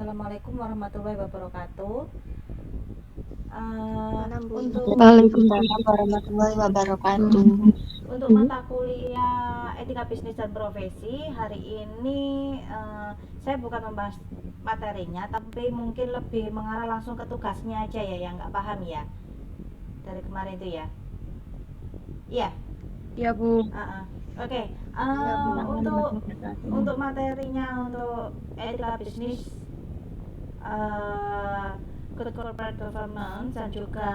Assalamualaikum warahmatullahi wabarakatuh. Untuk Waalaikumsalam warahmatullahi wabarakatuh. untuk mata kuliah etika bisnis dan profesi hari ini, saya bukan membahas materinya, tapi mungkin lebih mengarah langsung ke tugasnya aja ya, yang nggak paham ya dari kemarin itu ya. Iya. Ya, Bu. Oke. Ya, Bu. Untuk materinya, untuk etika bisnis, uh, good corporate governance, dan juga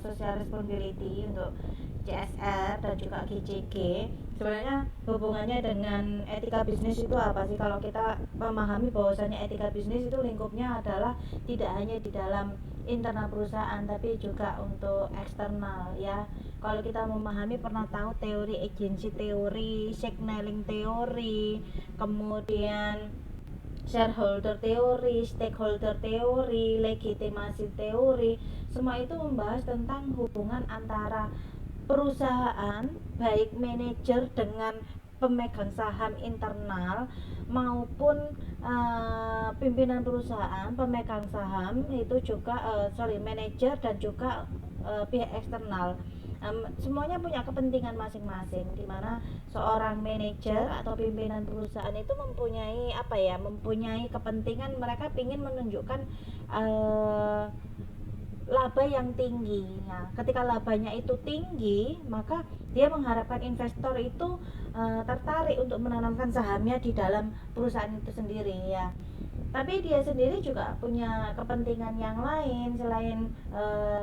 social responsibility untuk CSR dan juga GCG. Sebenarnya hubungannya dengan etika bisnis itu apa sih? Kalau kita memahami bahwasanya etika bisnis itu lingkupnya adalah tidak hanya di dalam internal perusahaan tapi juga untuk eksternal ya. Kalau kita memahami, pernah tahu teori agency teori, signaling teori, kemudian shareholder teori, stakeholder teori, legitimasi teori, semua itu membahas tentang hubungan antara perusahaan, baik manajer dengan pemegang saham internal maupun pimpinan perusahaan, pemegang saham itu juga manajer dan juga pihak eksternal. Semuanya punya kepentingan masing-masing, di mana seorang manajer atau pimpinan perusahaan itu mempunyai kepentingan, mereka ingin menunjukkan laba yang tinggi. Nah, ketika labanya itu tinggi, maka dia mengharapkan investor itu tertarik untuk menanamkan sahamnya di dalam perusahaan itu sendiri ya. Tapi dia sendiri juga punya kepentingan yang lain selain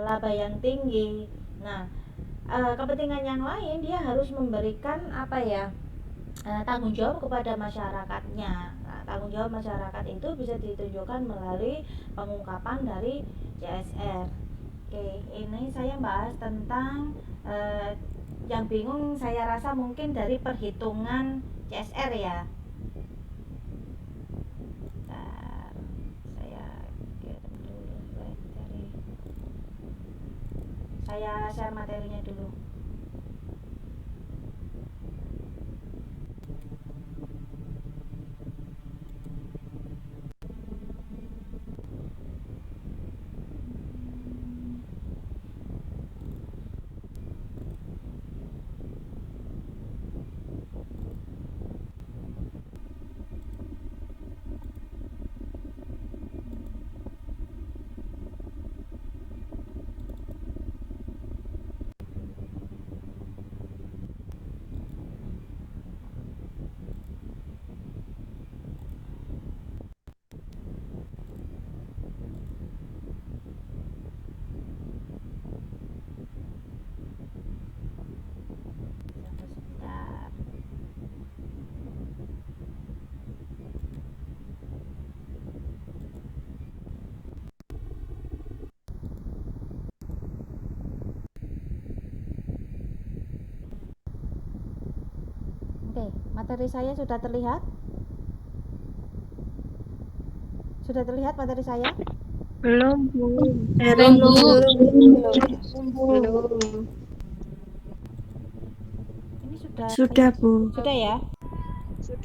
laba yang tinggi. Nah, kepentingan yang lain, dia harus memberikan tanggung jawab kepada masyarakatnya. Nah, tanggung jawab masyarakat itu bisa ditunjukkan melalui pengungkapan dari CSR. Oke, ini saya bahas tentang yang bingung saya rasa mungkin dari perhitungan CSR ya. Bentar, saya kirim dulu materi. Saya share materinya dulu. Sebentar. Oke, materi saya sudah terlihat? Sudah terlihat materi saya? Belum, Bu. Belum, Bu. Belum. Ini sudah Sudah, Bu. sudah ya?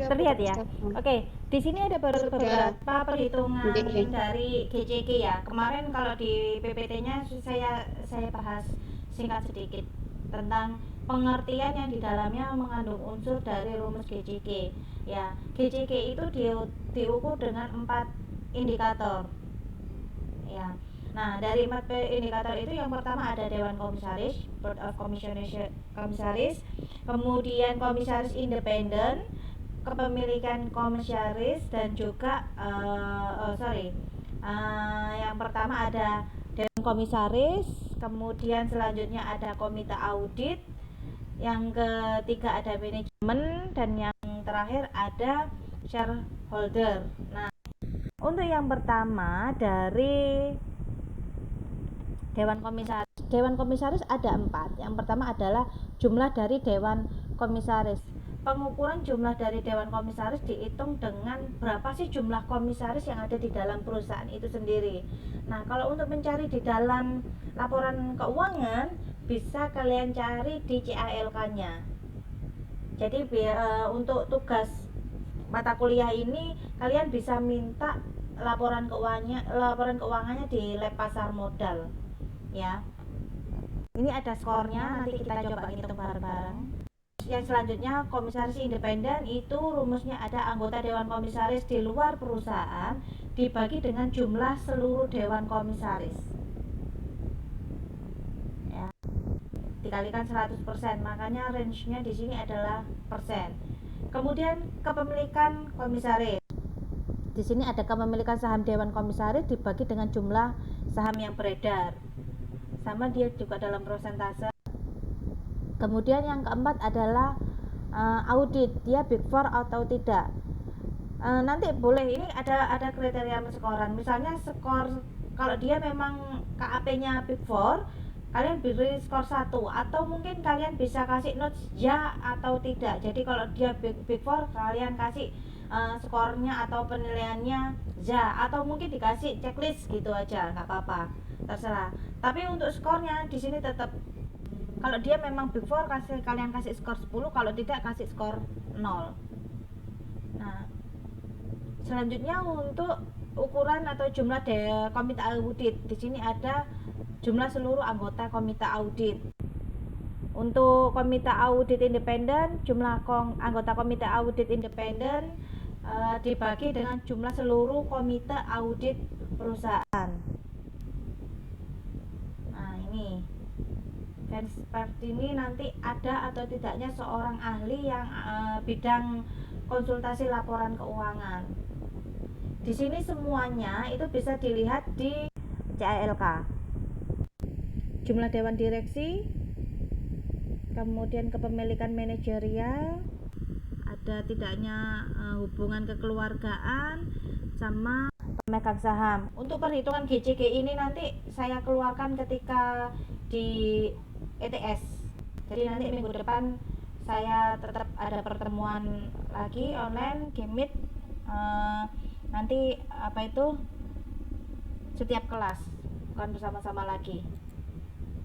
Terlihat ya? Bu. Oke, di sini ada beberapa perhitungan Oke. dari GCG ya. Kemarin kalau di PPT-nya saya bahas singkat sedikit tentang pengertian yang di dalamnya mengandung unsur dari rumus GCG. Ya, GCG itu diukur dengan 4 indikator. Ya. Nah, dari 4 indikator itu, yang pertama ada Dewan Komisaris, Board of Komisaris, kemudian Komisaris Independen, kepemilikan komisaris, dan juga yang pertama ada Dewan Komisaris, kemudian selanjutnya ada Komite Audit, yang ketiga ada manajemen, dan yang terakhir ada shareholder. Nah, untuk yang pertama dari Dewan Komisaris ada 4. Yang pertama adalah jumlah dari Dewan Komisaris. Pengukuran jumlah dari Dewan Komisaris dihitung dengan berapa sih jumlah komisaris yang ada di dalam perusahaan itu sendiri. Nah, kalau untuk mencari di dalam laporan keuangan, bisa kalian cari di CALK-nya. Jadi untuk tugas mata kuliah ini kalian bisa minta laporan keuangannya di lab pasar modal ya. Ini ada skornya, nanti kita coba hitung bareng-bareng. Yang selanjutnya, komisaris independen itu rumusnya ada anggota dewan komisaris di luar perusahaan dibagi dengan jumlah seluruh dewan komisaris ya, dikalikan 100%, makanya range-nya di sini adalah persen. Kemudian kepemilikan komisaris, di sini ada kepemilikan saham dewan komisaris dibagi dengan jumlah saham yang beredar, sama dia juga dalam persentase. Kemudian yang keempat adalah audit, dia Big Four atau tidak. Nanti boleh, ini ada kriteria penskoran. Misalnya skor, kalau dia memang KAP-nya Big Four, kalian beri skor 1, atau mungkin kalian bisa kasih notes ya atau tidak. Jadi kalau dia Big Four, kalian kasih skornya atau penilaiannya ya, atau mungkin dikasih checklist gitu aja, nggak apa-apa, terserah. Tapi untuk skornya di sini tetap, kalau dia memang Big Four, kalian kasih skor 10, kalau tidak kasih skor 0. Nah, selanjutnya untuk ukuran atau jumlah komite audit, di sini ada jumlah seluruh anggota komite audit. Untuk komite audit independen, jumlah anggota komite audit independen dibagi dengan jumlah seluruh komite audit perusahaan. Nah, ini dan seperti ini nanti ada atau tidaknya seorang ahli yang bidang konsultasi laporan keuangan. Di sini semuanya itu bisa dilihat di CALK. Jumlah dewan direksi, kemudian kepemilikan manajerial, ada tidaknya hubungan kekeluargaan, sama pemegang saham. Untuk perhitungan GCG ini nanti saya keluarkan ketika di ETS. Jadi nanti minggu depan saya tetap ada pertemuan lagi online Gmeet, nanti setiap kelas, bukan bersama-sama lagi.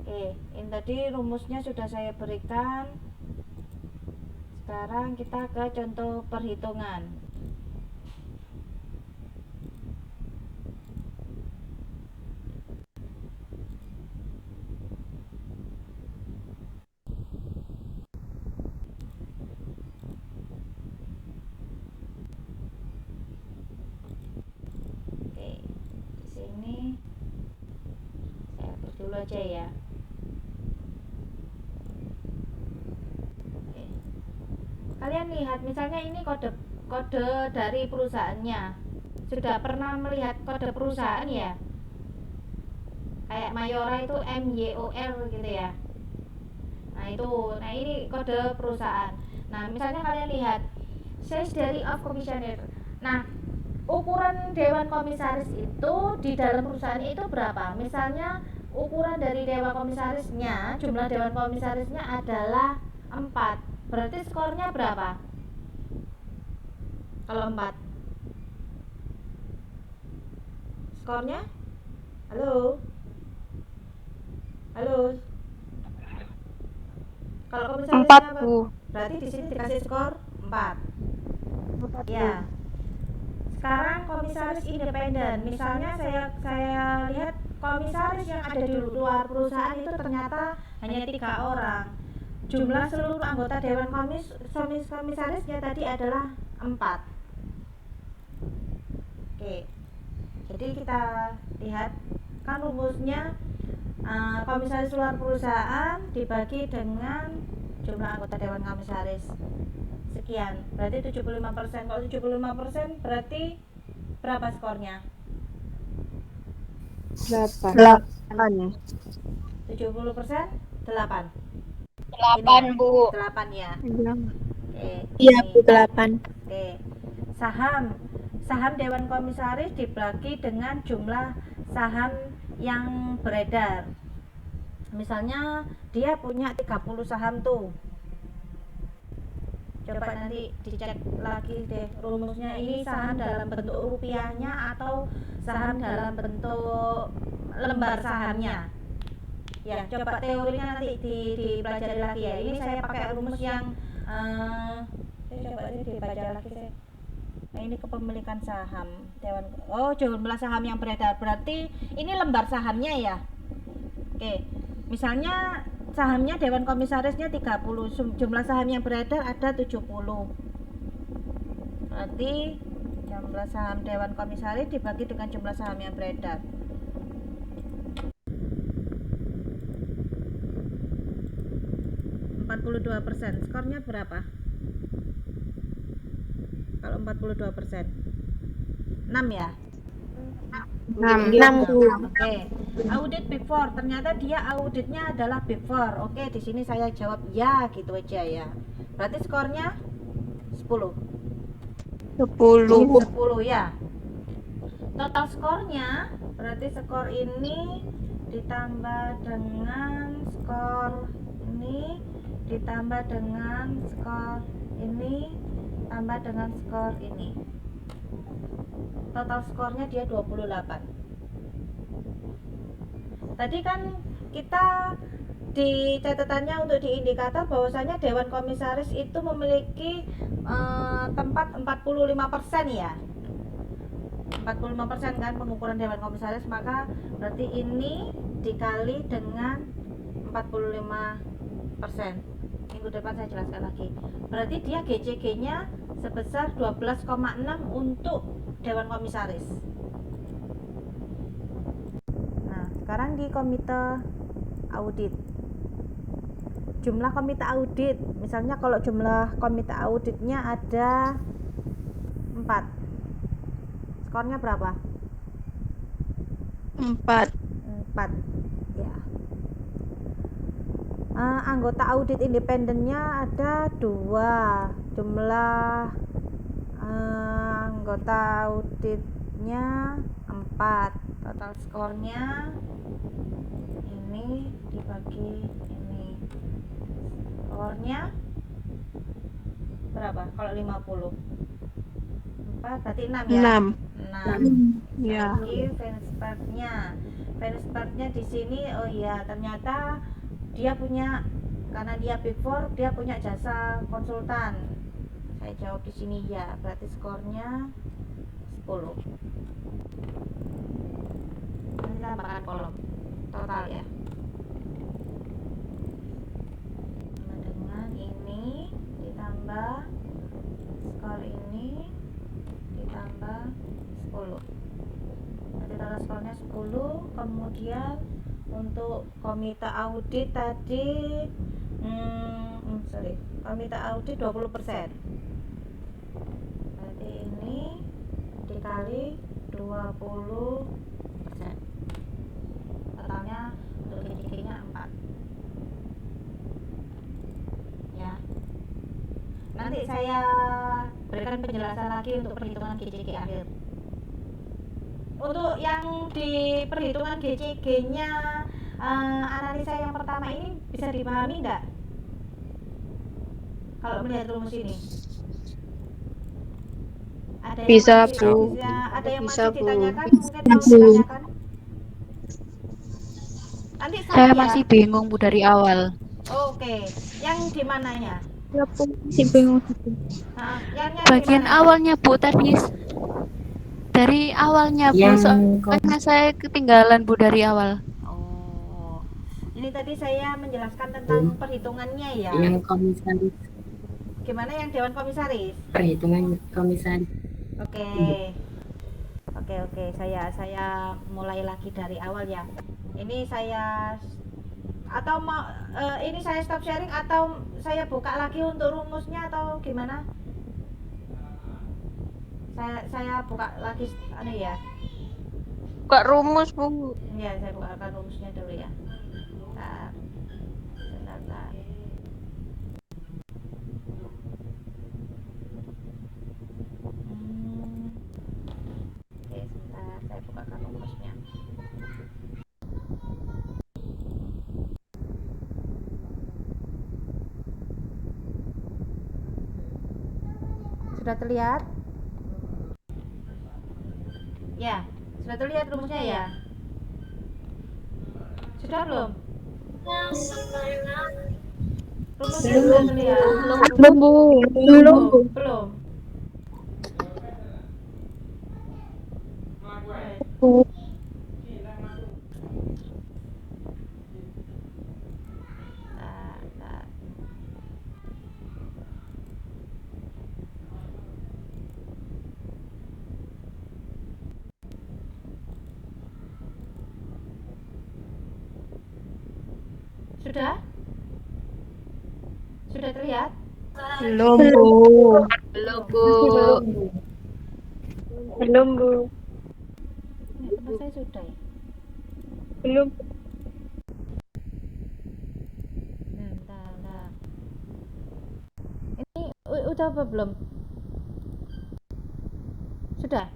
Oke, ini tadi rumusnya sudah saya berikan. Sekarang kita ke contoh perhitungan. Dulu aja ya. Oke. Kalian lihat misalnya ini kode dari perusahaannya. Sudah pernah melihat kode perusahaan ya? Kayak Mayora itu MYOR gitu ya. Nah, ini kode perusahaan. Nah, misalnya kalian lihat Secretary of Commissioner. Nah, ukuran dewan komisaris itu di dalam perusahaan itu berapa? Misalnya ukuran dari dewan komisarisnya, jumlah dewan komisarisnya adalah 4. Berarti skornya berapa? Kalau 4. Skornya? Halo? Halo? Kalau komisarisnya 4, Bu. berarti di sini dikasih skor 4. Ya. Sekarang komisaris independen. Misalnya saya lihat komisaris yang ada di luar perusahaan itu ternyata hanya 3 orang. Jumlah seluruh anggota dewan komisarisnya tadi adalah 4. Oke. Jadi kita lihat kan rumusnya, komisaris luar perusahaan dibagi dengan jumlah anggota dewan komisaris sekian, berarti 75%. Kalau 75% berarti berapa skornya? 8. 70%? 8. 8, Bu. 8 ya. Oke. Iya, Ini. Bu, 8. Oke. Saham dewan komisaris dibagi dengan jumlah saham yang beredar. Misalnya dia punya 30 saham tuh. Coba nanti dicek lagi deh rumusnya, ini saham dalam bentuk rupiahnya atau saham dalam bentuk lembar sahamnya ya. Coba teorinya nanti dipelajari lagi ya. Ini saya pakai rumus yang saya coba ini dibaca lagi Nah, ini kepemilikan saham Dewan. Oh, jumlah saham yang beredar. Berarti ini lembar sahamnya ya. Oke. Misalnya sahamnya Dewan Komisarisnya 30, jumlah saham yang beredar ada 70. Berarti jumlah saham Dewan Komisaris dibagi dengan jumlah saham yang beredar. 42%. Skornya berapa? Kalau 42%. 6 ya? 6. Oke. Audit Big Four. Ternyata dia auditnya adalah Big Four. Oke, di sini saya jawab ya gitu aja ya. Berarti skornya 10. 10 ya. Total skornya berarti skor ini ditambah dengan skor ini ditambah dengan skor ini tambah dengan skor ini. Total skornya dia 28. Tadi kan kita di catatannya untuk di indikator bahwasanya Dewan Komisaris itu memiliki tempat 45% ya. 45% kan pengukuran Dewan Komisaris, maka berarti ini dikali dengan 45%. Minggu depan saya jelaskan lagi. Berarti dia GCG-nya sebesar 12,6 untuk Dewan Komisaris. Nah, sekarang di komite audit. Jumlah komite audit, misalnya kalau jumlah komite auditnya ada 4. Skornya berapa? 4. Ya. Anggota audit independennya ada 2. Jumlah anggota auditnya 4. Total skornya ini dibagi ini. Skornya berapa? Kalau 50. 4 berarti 6 ya? 6. 6. Ya. Lagi Fanspartnya di sini, oh iya, ternyata dia punya, karena dia Big Four, dia punya jasa konsultan. Saya jawab di sini ya, berarti skornya 10. Nanti tambahkan kolom total ya. Sama dengan ini ditambah skor ini ditambah 10. Nanti total skornya 10. Kemudian untuk komite audit tadi komite audit 20%. Berarti ini dikali 20%. Totalnya untuk GCG-nya 4. Ya. Nanti saya berikan penjelasan lagi untuk perhitungan GCG akhir. Untuk yang di perhitungan GCG-nya analisa yang pertama ini bisa dipahami enggak? Kalau melihat rumus ini. Ada yang Bisa, masih, Bu. ada yang Bisa, masih Bu. ditanyakan? Mungkin mau ditanyakan. Nanti Saya ya. masih bingung Bu dari awal. Oke. Yang di mananya? Ya, Bu. Masih bingung. Yang Bagian awalnya Bu tadi dari awalnya Bu, soalnya saya ketinggalan Bu dari awal. Oh. Ini tadi saya menjelaskan tentang perhitungannya ya. Yang komisaris, Gimana yang Dewan Komisaris? perhitungan komisaris. Oke. Oke, saya mulai lagi dari awal ya. Ini saya atau mau ini saya stop sharing atau saya buka lagi untuk rumusnya atau gimana? Saya buka lagi ya. Buka rumus, Bu. Ya, saya bukakan rumusnya dulu ya. Sebentar. Oke, sebentar, saya bukakan rumusnya. Sudah terlihat? Ya, sudah terlihat rumusnya ya? Sudah belum? Rumusnya sudah terlihat? Belum, Bu. Belum. Bu. Nah, nah. Sudah? Sudah terlihat? Belum, Bu. Belum, Belum. Bu. Belum, Bu. Tempat saya sudah ya? Belum. Bentar, bentar. Ini udah apa belum? Sudah?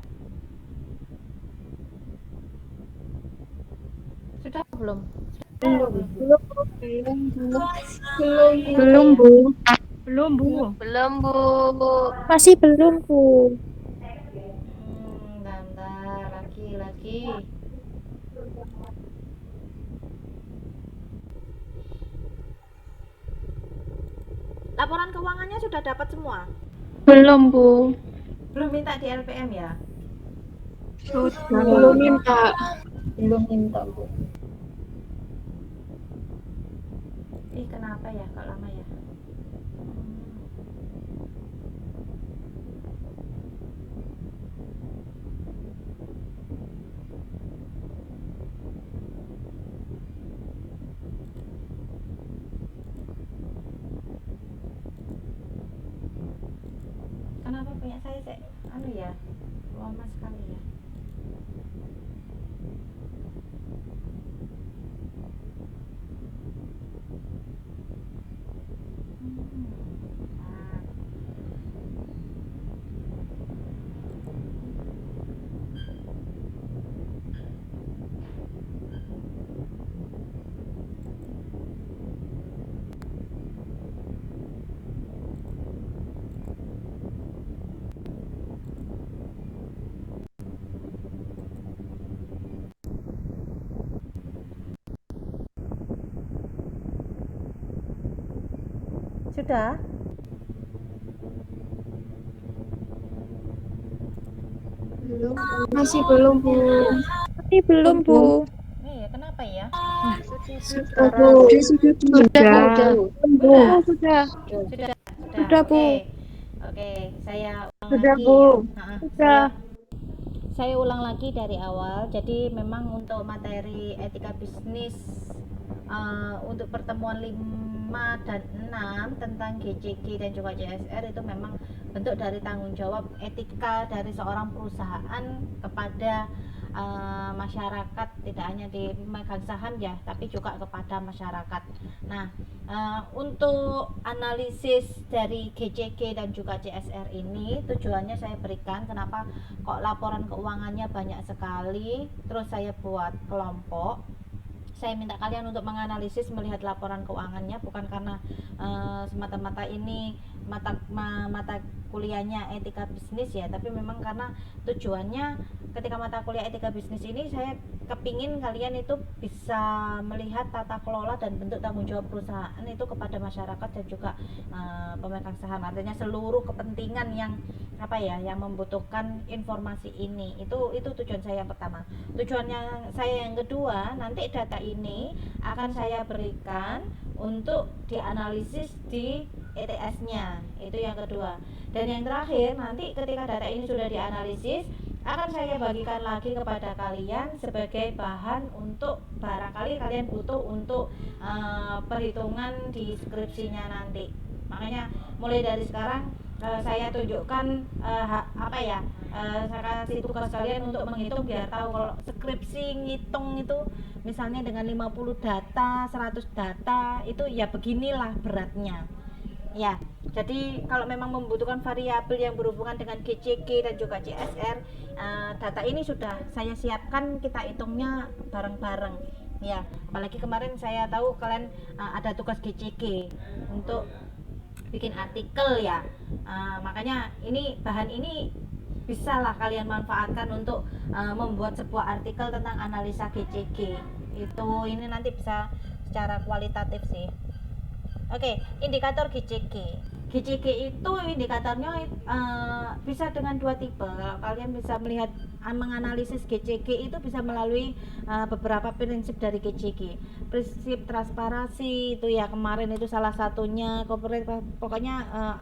Sudah apa belum? Belum. Belum, Bu. Belum, Bu. Belum, Bu. Masih belum, Bu. Bentar, lagi. Laporan keuangannya sudah dapat semua? Belum, Bu. Belum minta di LPM ya? Belum minta. Belum minta, Bu. Ih, kenapa ya kok lama ya? Kenapa punya saya ya? Lama sekali ya. Nah. Sudah? Masih belum, Bu. Masih belum, Bu. Iya, kenapa ya? Sudah, Bu. Sudah. Bu. Sudah. Sudah. Sudah, Bu. Oke, saya ulang Sudah, lagi Bu. ya. Sudah. Saya ulang lagi dari awal. Jadi memang untuk materi etika bisnis untuk pertemuan 5 dan 6 tentang GCG dan juga CSR itu memang bentuk dari tanggung jawab etika dari seorang perusahaan kepada masyarakat, tidak hanya di pemegang saham ya, tapi juga kepada masyarakat. Nah, untuk analisis dari GCG dan juga CSR ini tujuannya saya berikan kenapa kok laporan keuangannya banyak sekali, terus saya buat kelompok. Saya minta kalian untuk menganalisis, melihat laporan keuangannya bukan karena semata-mata ini mata kuliahnya etika bisnis ya, tapi memang karena tujuannya ketika mata kuliah etika bisnis ini saya kepingin kalian itu bisa melihat tata kelola dan bentuk tanggung jawab perusahaan itu kepada masyarakat dan juga pemegang saham, artinya seluruh kepentingan yang yang membutuhkan informasi ini. Itu tujuan saya yang pertama. Tujuan yang saya yang kedua, nanti data ini akan saya berikan untuk dianalisis di ETS-nya, itu yang kedua. Dan yang terakhir, nanti ketika data ini sudah dianalisis akan saya bagikan lagi kepada kalian sebagai bahan untuk barangkali kalian butuh untuk perhitungan di skripsinya nanti. Makanya mulai dari sekarang saya tunjukkan saya kasih tugas kalian untuk menghitung biar tahu kalau skripsi ngitung itu misalnya dengan 50 data, 100 data itu ya beginilah beratnya. Ya, jadi kalau memang membutuhkan variabel yang berhubungan dengan GCG dan juga CSR, data ini sudah saya siapkan, kita hitungnya bareng-bareng. Ya, apalagi kemarin saya tahu kalian ada tugas GCG untuk bikin artikel ya, makanya ini bahan ini bisalah kalian manfaatkan untuk membuat sebuah artikel tentang analisa GCG. Ini nanti bisa secara kualitatif sih. Oke, indikator GCG. GCG itu indikatornya bisa dengan dua tipe. Kalau kalian bisa melihat menganalisis GCG itu bisa melalui beberapa prinsip dari GCG. Prinsip transparansi itu ya kemarin itu salah satunya, pokoknya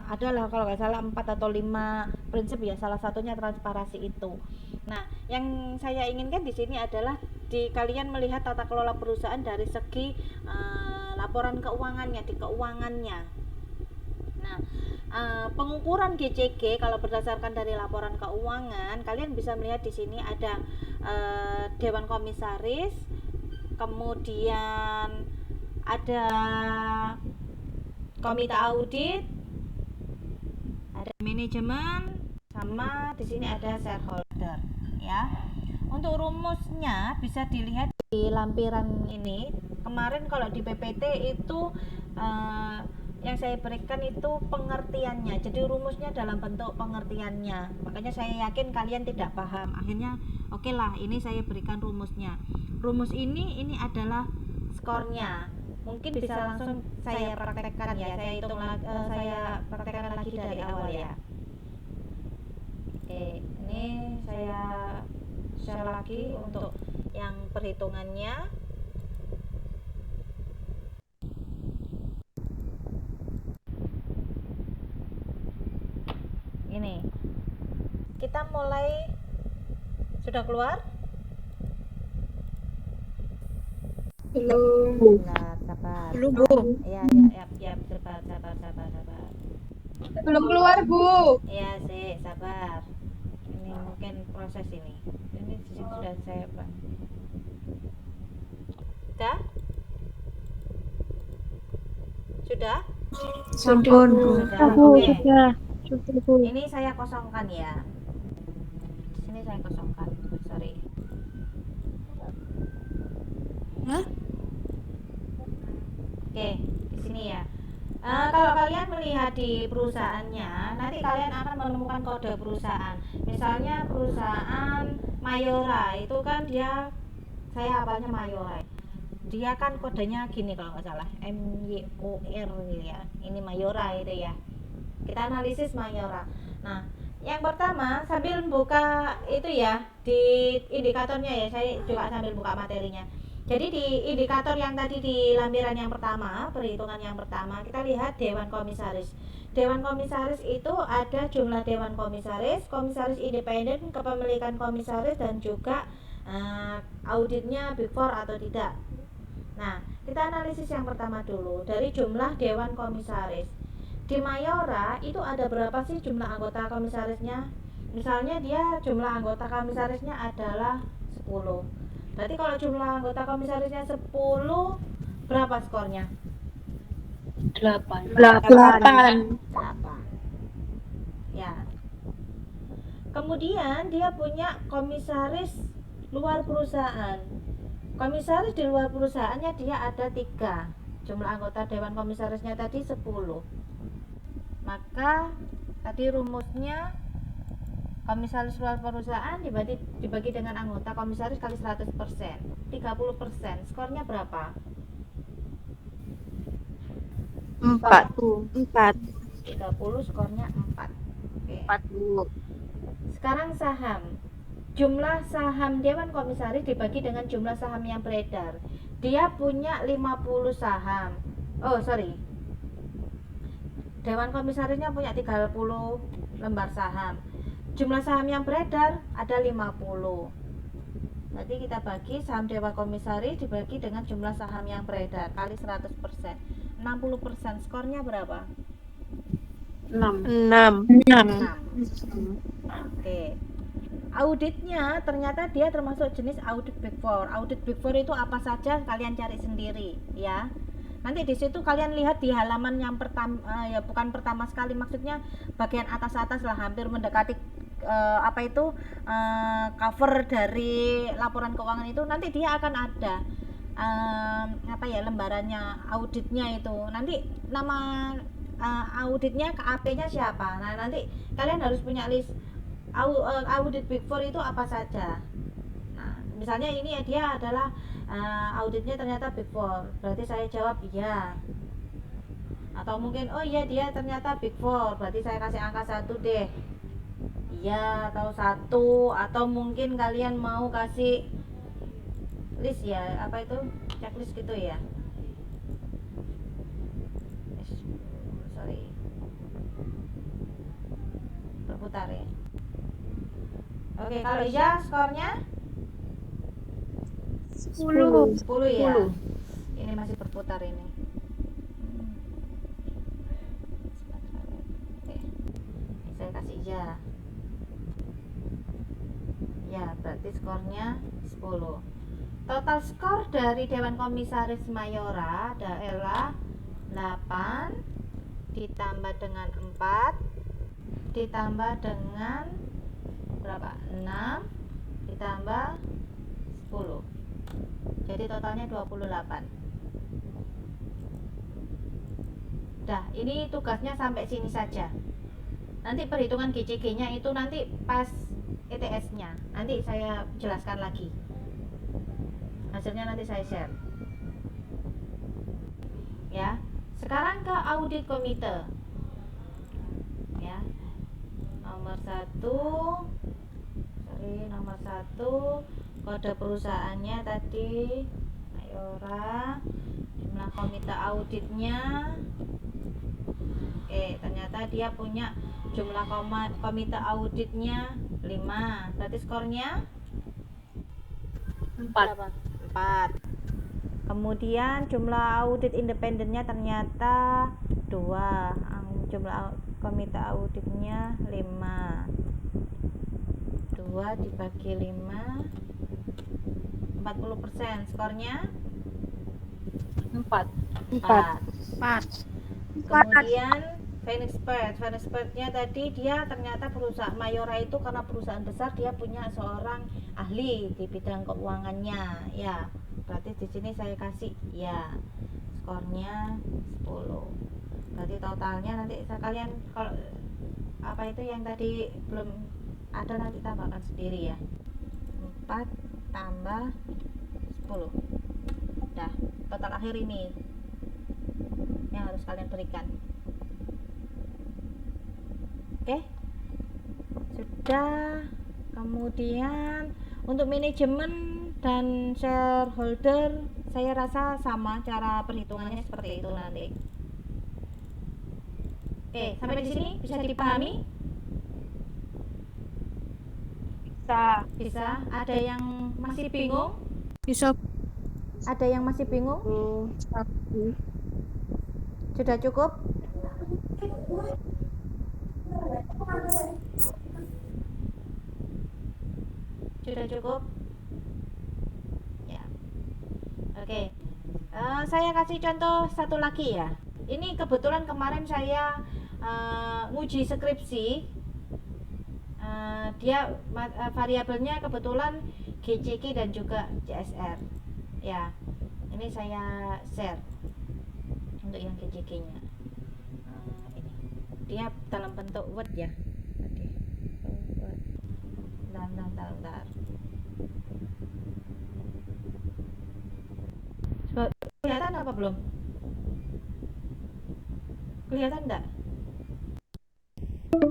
adalah kalau nggak salah 4 atau 5 prinsip ya, salah satunya transparansi itu. Nah, yang saya inginkan di sini adalah kalian melihat tata kelola perusahaan dari segi laporan keuangannya, di keuangannya. Nah, pengukuran GCG kalau berdasarkan dari laporan keuangan, kalian bisa melihat di sini ada Dewan Komisaris, kemudian ada Komite Audit, ada manajemen, sama di sini ada shareholder ya. Untuk rumusnya bisa dilihat di lampiran ini. Kemarin kalau di PPT itu yang saya berikan itu pengertiannya, jadi rumusnya dalam bentuk pengertiannya, makanya saya yakin kalian tidak paham. Akhirnya oke lah, ini saya berikan rumusnya. Rumus ini adalah skornya. Mungkin bisa langsung saya praktekkan ya, saya praktekkan lagi dari awal ya. Oke, ini saya share lagi untuk yang perhitungannya. Ini kita mulai, sudah keluar? Belum. Sabar. Belum, Bu. Ya, sabar. Belum keluar, Bu. Ya sih, sabar. Ini mungkin proses ini. Ini di situ sudah saya Pak. Sudah? Sudah, Bu. Oke. Sudah, Bu. Ini saya kosongkan ya. Di sini saya kosongkan. Sorry. Oke, di sini ya. Kalau kalian melihat di perusahaannya, nanti kalian akan menemukan kode perusahaan. Misalnya perusahaan Mayora itu kan saya hafalnya Mayora. Dia kan kodenya gini kalau nggak salah, MYOR gitu ya. Ini Mayora itu ya. Kita analisis Mayora. Nah, yang pertama sambil buka itu ya di indikatornya ya, saya juga sambil buka materinya. Jadi di indikator yang tadi di lampiran yang pertama, perhitungan yang pertama, kita lihat Dewan Komisaris. Dewan Komisaris itu ada jumlah Dewan Komisaris, komisaris independen, kepemilikan komisaris, dan juga auditnya Big Four atau tidak. Nah, kita analisis yang pertama dulu dari jumlah Dewan Komisaris. Di Mayora itu ada berapa sih jumlah anggota komisarisnya? Misalnya dia jumlah anggota komisarisnya adalah 10. Berarti kalau jumlah anggota komisarisnya 10, berapa skornya? 8. Ya. Kemudian dia punya komisaris luar perusahaan. Komisaris di luar perusahaannya dia ada 3. Jumlah anggota Dewan Komisarisnya tadi 10. Maka tadi rumusnya komisaris luar perusahaan dibagi dengan anggota komisaris kali 100%, 30%. Skornya berapa? 4, Bu. 30, skornya 4. Oke. 4, Bu. Sekarang saham. Jumlah saham Dewan Komisaris dibagi dengan jumlah saham yang beredar. Dia punya 50 saham. Dewan Komisarisnya punya 30 lembar saham. Jumlah saham yang beredar ada 50. Berarti kita bagi saham Dewan Komisaris dibagi dengan jumlah saham yang beredar kali 100%. 60%. Skornya berapa? 6. Oke. Auditnya ternyata dia termasuk jenis audit Big Four. Audit Big Four itu apa saja kalian cari sendiri ya. Nanti di situ kalian lihat di halaman yang pertama, ya bukan pertama sekali, maksudnya bagian atas-atas lah, hampir mendekati cover dari laporan keuangan itu. Nanti dia akan ada lembarannya auditnya itu. Nanti nama auditnya KAP-nya siapa. Nah, nanti kalian harus punya list audit Big Four itu apa saja. Nah, misalnya ini dia adalah auditnya ternyata Big Four, berarti saya jawab iya. Atau mungkin oh iya dia ternyata Big Four, berarti saya kasih angka 1 deh. ya, atau satu, atau mungkin kalian mau kasih list ya, apa itu, checklist gitu ya. Sorry, berputar ya. Oke, kalau Ija skornya 10. 10 ya. Ini masih berputar ini. Oke, saya kasih Ija. Ya, berarti skornya 10. Total skor dari Dewan Komisaris Mayora adalah 8 ditambah dengan 4 ditambah dengan berapa? 6 ditambah 10. Jadi totalnya 28. Dah, ini tugasnya sampai sini saja. Nanti perhitungan GCG-nya itu nanti pas ETS-nya. Nanti saya jelaskan lagi. Hasilnya nanti saya share. Ya. Sekarang ke audit komite. Ya. Nomor 1 kode perusahaannya tadi Mayora, jumlah komite auditnya ternyata dia punya jumlah komite auditnya 5, berarti skornya 4. Kemudian jumlah audit independennya ternyata 2, jumlah komite auditnya 5, 2 dibagi 5 40%, skornya 4. Kemudian Finexpert-nya tadi dia ternyata perusahaan Mayora itu karena perusahaan besar, dia punya seorang ahli di bidang keuangannya ya. Berarti di sini saya kasih ya skornya 10. Berarti totalnya nanti kalian kalau apa itu yang tadi belum ada nanti tambahkan sendiri ya. 4 tambah 10. Dah, total akhir ini yang harus kalian berikan. Oke, sudah. Kemudian untuk manajemen dan shareholder saya rasa sama cara perhitungannya seperti itu nanti. Oke, sampai di sini bisa dipahami? Bisa. Ada yang masih bingung? Bisa. Ada yang masih bingung? Sudah cukup? Sudah cukup? Ya. Oke. Saya kasih contoh satu lagi ya. Ini kebetulan kemarin saya nguji skripsi. Dia variabelnya kebetulan GCG dan juga CSR. Ya. Ini saya share untuk yang GCG-nya. Dia dalam bentuk Word ya. Oke. Bentar. Kelihatan apa belum? Kelihatan enggak?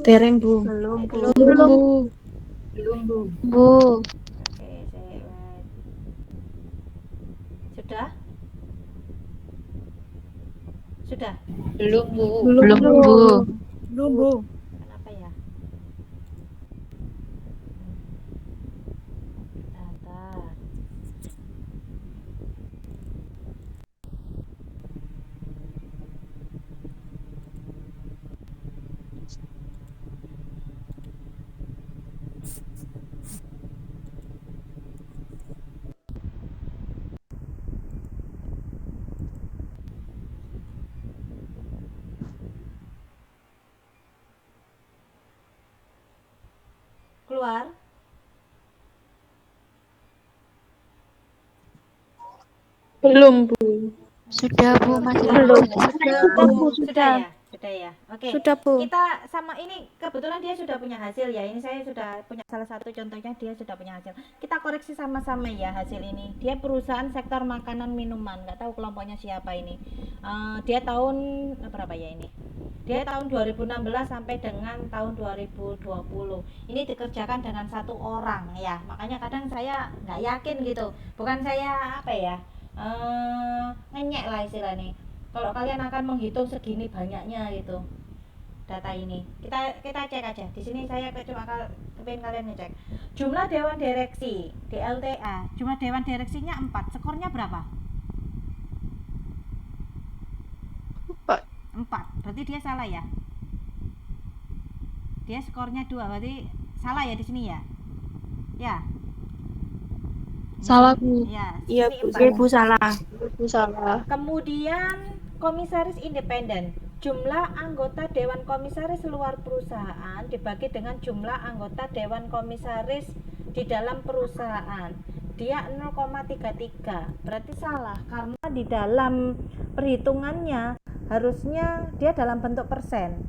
Tereng, Bu. Belum, Bu. Oke, saya sudah? Sudah? Belum, Bu. Belum, Bu. Kenapa ya? Bentar. Keluar? Belum, Bu. Sudah, Bu. Masih Belum. sudah. Sudah ya? Sudah ya. Oke. Sudah, Bu. Kita sama ini kebetulan dia sudah punya hasil ya. Ini saya sudah punya salah satu contohnya, dia sudah punya hasil. Kita koreksi sama-sama ya hasil ini. Dia perusahaan sektor makanan minuman. Nggak tahu kelompoknya siapa ini. Dia tahun berapa ya ini? Dia tahun 2016 sampai dengan tahun 2020. Ini dikerjakan dengan satu orang ya. Makanya kadang saya nggak yakin gitu. Bukan saya apa ya? Ngenyek lah istilahnya. Kalau kalian akan menghitung segini banyaknya gitu data ini, kita cek aja di sini. Saya cuma kepingin kalian ngecek jumlah dewan direksi DLTA. Jumlah dewan direksinya 4, skornya berapa? 4, berarti dia salah ya. Dia skornya 2, berarti salah ya di sini ya. Ya. Salah, Bu. Ya, Iya, sini Bu. 4. Bu salah. Bu salah. Kemudian komisaris independen, jumlah anggota dewan komisaris luar perusahaan dibagi dengan jumlah anggota dewan komisaris di dalam perusahaan. Dia 0,33, berarti salah karena di dalam perhitungannya harusnya dia dalam bentuk persen.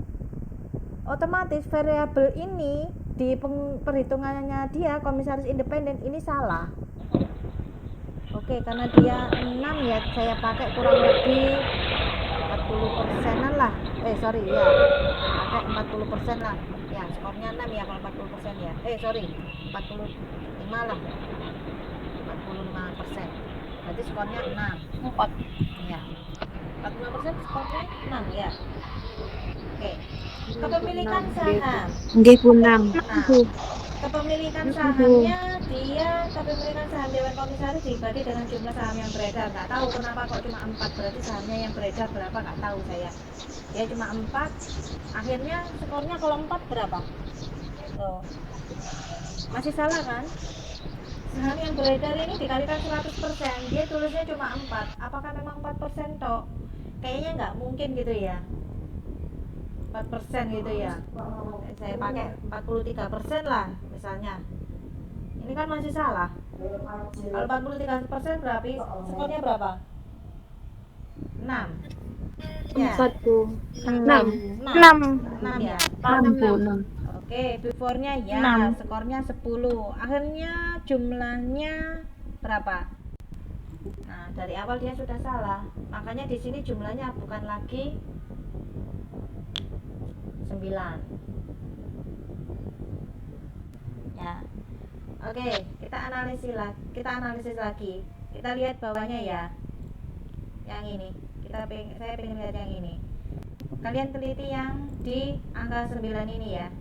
Otomatis variabel ini di perhitungannya dia komisaris independen ini salah. Oke, karena dia 6 ya, saya pakai kurang lebih 40%-an lah. Pakai 40% lah. Ya, skornya 6 ya kalau 40% ya. 45 lah. 45%. Berarti skornya 6. 4. Ya. 45% skornya 6 ya. Oke. Kepemilikan saham. Nggih, Bu 6. Nah, kepemilikan sahamnya dia kepemilikan saham dewan komisaris dibagi dengan jumlah saham yang beredar. Nggak tahu kenapa kok cuma 4, berarti sahamnya yang beredar berapa nggak tahu saya. Dia cuma 4, akhirnya skornya kalau 4 berapa? Tuh. Masih salah kan? Saham yang beredar ini dikalikan 100%, dia tulisnya cuma 4. Apakah memang 4% toh? Kayaknya nggak mungkin gitu ya. 4% gitu ya. Saya pakai 43% lah misalnya. Ini kan masih salah. Kalau 43% berarti skornya berapa? 6. Ya. 4, Bu. 6. 6. 6 ya. 6, Bu. 6. Oke, before-nya ya, 6. skornya 10. Akhirnya jumlahnya berapa? Nah, dari awal dia sudah salah. Makanya di sini jumlahnya bukan lagi 9. Ya. Oke, kita analisis lagi. Kita lihat bawahnya ya. Yang ini. Saya pengen lihat yang ini. Kalian teliti yang di angka 9 ini ya.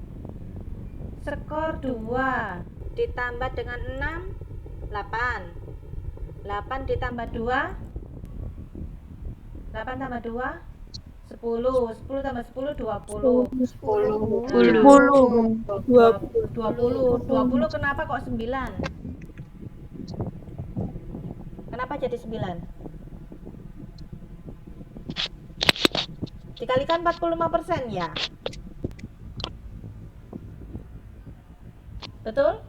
Skor 2 ditambah dengan 6, 8. 8 ditambah 2, 8 tambah 2, 10. 10 tambah 10, 20. 20 kenapa kok 9? Kenapa jadi 9? Dikalikan 45% ya. Betul?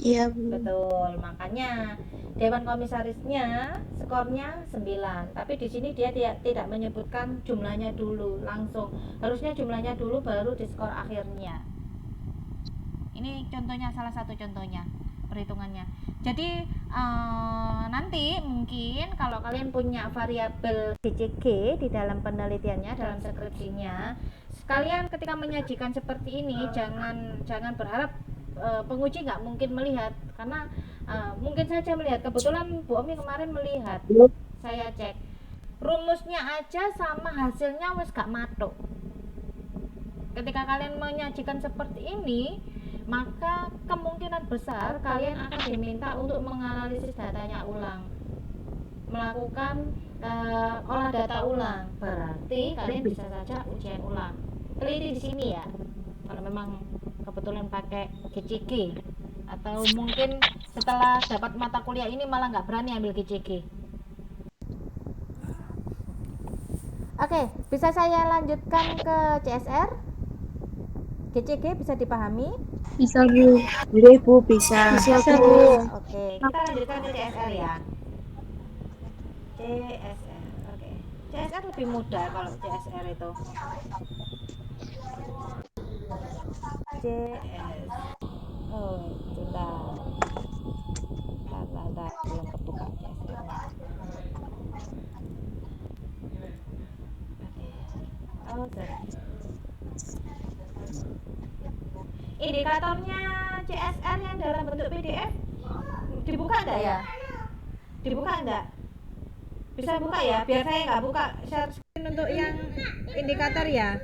Iya, Bu. Betul. Makanya dewan komisarisnya skornya 9. Tapi di sini dia tidak menyebutkan jumlahnya dulu langsung. Harusnya jumlahnya dulu baru di skor akhirnya. Ini contohnya, salah satu contohnya perhitungannya. Jadi nanti mungkin kalau kalian punya variabel GCG di dalam penelitiannya, dalam skripsinya, kalian ketika menyajikan seperti ini jangan berharap penguji nggak mungkin melihat, karena mungkin saja melihat. Kebetulan Bu Omi kemarin melihat, saya cek rumusnya aja sama hasilnya wes gak matuk. Ketika kalian menyajikan seperti ini, maka kemungkinan besar kalian akan diminta untuk menganalisis datanya ulang, melakukan olah data ulang. Berarti kalian bisa saja ujian ulang. Teliti di sini ya, kalau memang kebetulan pakai GCG, atau mungkin setelah dapat mata kuliah ini malah nggak berani ambil GCG. Oke, bisa saya lanjutkan ke CSR? GCG bisa dipahami? Bisa, Bu. Nggih, Bu, bisa. Bisa, Bu. Oke, kita lanjutkan ke CSR ya. CSR, oke. CSR lebih mudah kalau CSR itu. CS. Oh, sebentar. Bentar, belum kebuka CSR-nya. Oh, indikatornya CSR yang dalam bentuk PDF dibuka enggak ya? Dibuka enggak? Bisa buka ya? Biar saya nggak buka share screen untuk yang indikator ya.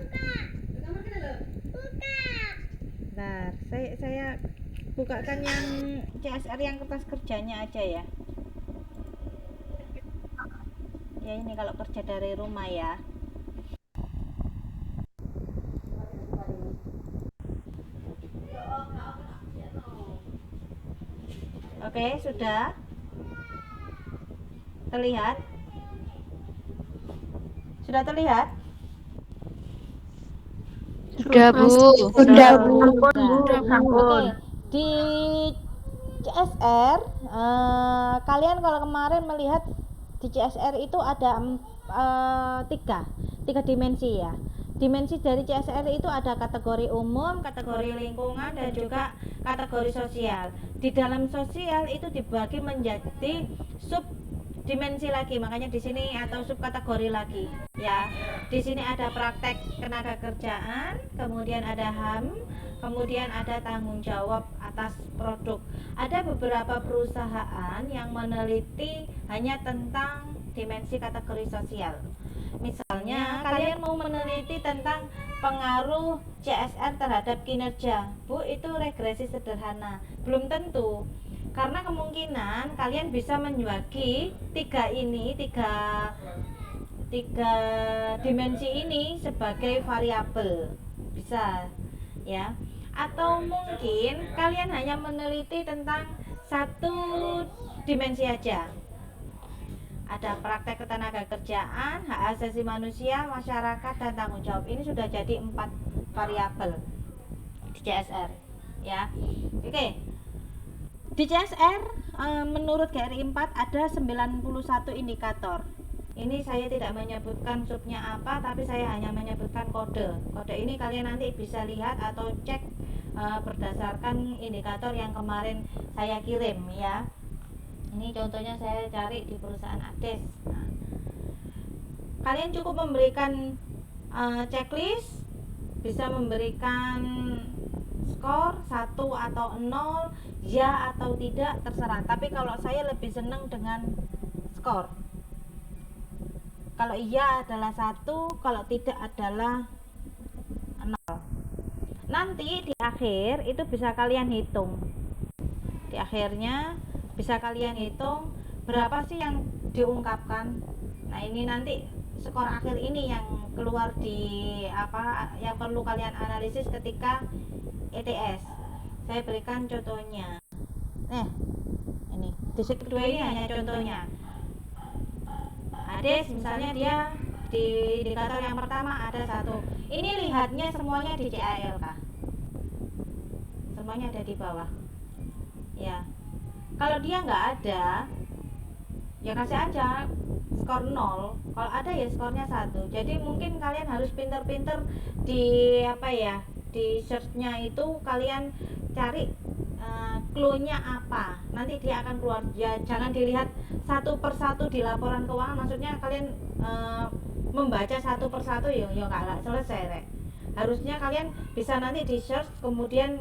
Bentar, saya bukakan yang CSR yang kertas kerjanya aja ya. Ya ini kalau kerja dari rumah ya. Oke, sudah terlihat? Sudah terlihat? Sudah, Bu. Sudah, Bu. Oke, di CSR kalian kalau kemarin melihat di CSR itu ada tiga dimensi ya. Dimensi dari CSR itu ada kategori umum, kategori lingkungan, dan juga kategori sosial. Di dalam sosial itu dibagi menjadi sub dimensi lagi, makanya di sini atau subkategori lagi ya. Di sini ada praktek tenaga kerjaan, kemudian ada HAM, kemudian ada tanggung jawab atas produk. Ada beberapa perusahaan yang meneliti hanya tentang dimensi kategori sosial. Misalnya kalian mau meneliti tentang pengaruh CSR terhadap kinerja, Bu, itu regresi sederhana. Belum tentu, karena kemungkinan kalian bisa membagi tiga dimensi ini sebagai variabel, bisa ya. Atau mungkin kalian hanya meneliti tentang satu dimensi aja. Ada praktek ketenaga kerjaan, hak asasi manusia, masyarakat, dan tanggung jawab. Ini sudah jadi 4 variabel di CSR ya. Oke. Di CSR menurut GRI 4 ada 91 indikator. Ini saya tidak menyebutkan subnya apa, tapi saya hanya menyebutkan kode. Kode ini kalian nanti bisa lihat atau cek berdasarkan indikator yang kemarin saya kirim ya. Ini contohnya saya cari di perusahaan Ades. Nah, kalian cukup memberikan checklist, bisa memberikan skor 1 atau 0, ya atau tidak, terserah. Tapi kalau saya lebih senang dengan skor. Kalau iya adalah 1, kalau tidak adalah 0. Nanti di akhir itu bisa kalian hitung. Di akhirnya bisa kalian hitung berapa sih yang diungkapkan. Nah, ini nanti skor akhir ini yang keluar di yang perlu kalian analisis ketika ETS. Saya berikan contohnya. Ini di sheet kedua ini hanya contohnya. Ades misalnya dia di indikator yang pertama ada 1. Ini lihatnya semuanya di CALK. Semuanya ada di bawah. Ya. Kalau dia nggak ada, ya kasih aja skor 0. Kalau ada ya skornya 1. Jadi mungkin kalian harus pinter-pinter di di search-nya itu kalian cari clue-nya apa. Nanti dia akan keluar. Ya jangan dilihat satu persatu di laporan keuangan. Maksudnya kalian membaca satu persatu ya nggak selesai. Harusnya kalian bisa nanti di search, kemudian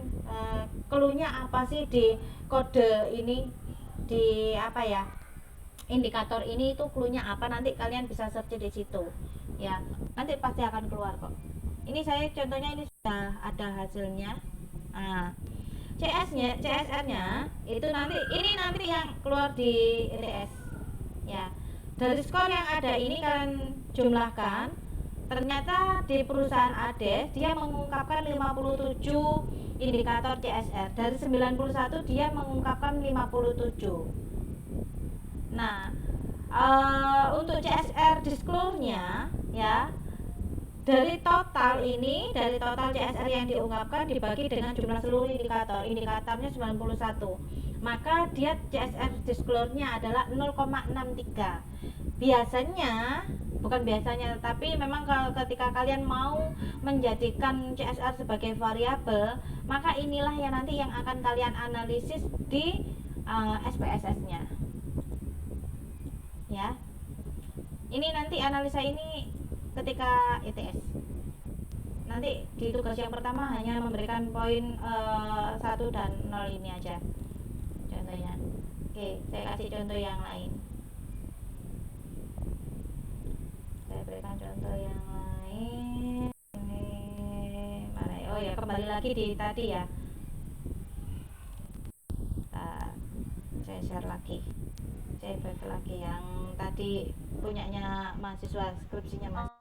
clue-nya apa sih di kode ini, di indikator ini itu clue-nya apa, nanti kalian bisa search di situ ya, nanti pasti akan keluar kok. Ini saya contohnya ini sudah ada hasilnya. Nah, CSR-nya itu nanti yang keluar di ETS ya. Dari skor yang ada ini kalian jumlahkan, ternyata di perusahaan Ades dia mengungkapkan 57 indikator CSR. Dari 91 dia mengungkapkan 57. Nah, untuk CSR disclosure-nya ya, dari total CSR yang diungkapkan dibagi dengan jumlah seluruh indikatornya 91, maka dia CSR disclosure-nya adalah 0,63. Bukan biasanya, tapi memang kalau ketika kalian mau menjadikan CSR sebagai variabel, maka inilah yang nanti yang akan kalian analisis di SPSS-nya. Ya. Ini nanti analisa ini ketika ITS. Nanti di tugas yang pertama hanya memberikan poin 1 dan 0 ini aja contohnya. Oke, saya kasih contoh yang lain. Saya berikan contoh yang lain. Ini mana? Oh ya, kembali lagi di tadi ya. Saya share lagi. Saya back lagi yang tadi punyanya mahasiswa, skripsinya Mas.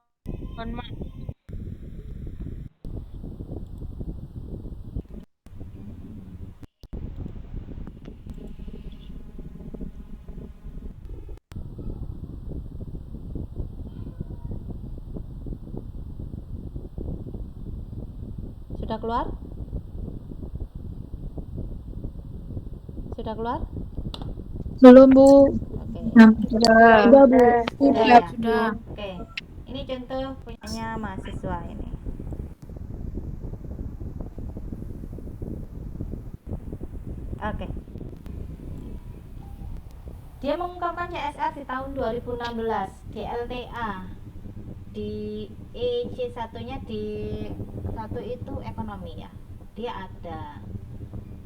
Sudah keluar? Sudah keluar? Belum, Bu. Oke. Sudah, Bu. Sudah ya? Sudah. Oke. Ini contoh punyanya mahasiswa ini. Oke. Dia mengungkapkan CSR di tahun 2016 di LTA. Di EC1-nya di 1 itu ekonomi ya. Dia ada.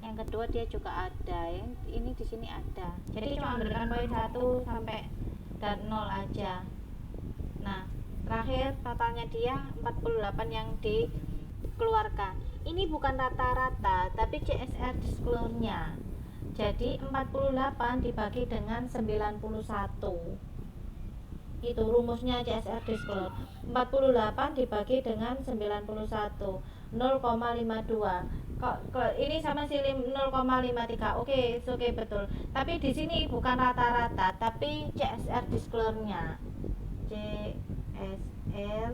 Yang kedua dia juga ada, yang ini di sini ada. Jadi cuma memberikan poin 1 sampai dan 0 aja. Nah, terakhir totalnya dia 48 yang dikeluarkan. Ini bukan rata-rata, tapi CSR disclosure-nya. Jadi 48 dibagi dengan 91. Itu rumusnya CSR disclosure. 48 dibagi dengan 91, 0,52. Ini sama si 0,53. Oke, betul. Tapi di sini bukan rata-rata, tapi CSR disclosure-nya. CSR